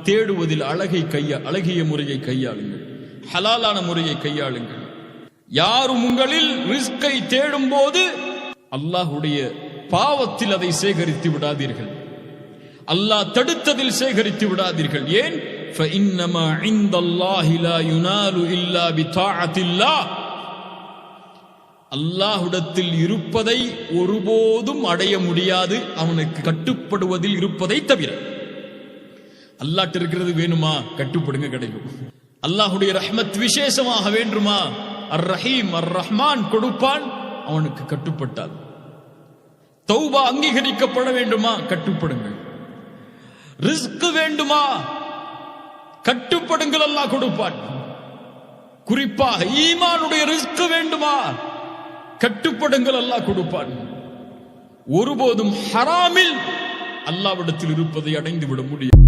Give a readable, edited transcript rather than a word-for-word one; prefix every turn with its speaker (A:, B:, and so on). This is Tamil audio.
A: தேடுவதில் அழகிய முறையை கையாளுங்கள், ஹலாலான முறையை கையாளுங்கள். யாரும் உங்களில் ரிஸ்கை தேடும் போது அல்லாஹ்வுடைய பாவத்தில் அதை சேகரித்து விடாதீர்கள், அல்லாஹ் தடுத்ததில் சேகரித்து விடாதீர்கள். ஏன்? فإنما عند الله لا ينال إلا بطاعة الله. அல்லாஹ்விடத்தில் இருப்பதை ஒருபோதும் அடைய முடியாது அவனுக்கு கட்டுப்படுவதில் இருப்பதை தவிர. அல்லாஹ்ட்ட இருக்கிறது வேணுமா? கட்டுப்படுங்க, கிடைக்கும். அல்லாஹ்வுடைய ரஹ்மத் விசேஷமாக வேண்டுமா? அர் ரஹீம் அர் ரஹ்மான் கொடுப்பான், அவனுக்கு கட்டுப்பட்டால். தௌபா அங்கீகரிக்கப்பட வேண்டுமா? கட்டுப்படுங்கள். ரிஸ்க் வேண்டுமா? கட்டுப்படுங்கள், அல்லாஹ் கொடுப்பான். குறிப்பாக ஈமானுடைய ரிஸ்க் வேண்டுமா? கட்டுப்படுங்கள், அல்லாஹ் கொடுப்பான். ஒருபோதும் ஹராமில் அல்லாஹ்விடத்தில் இருப்பதை அடைந்து விட முடியும்.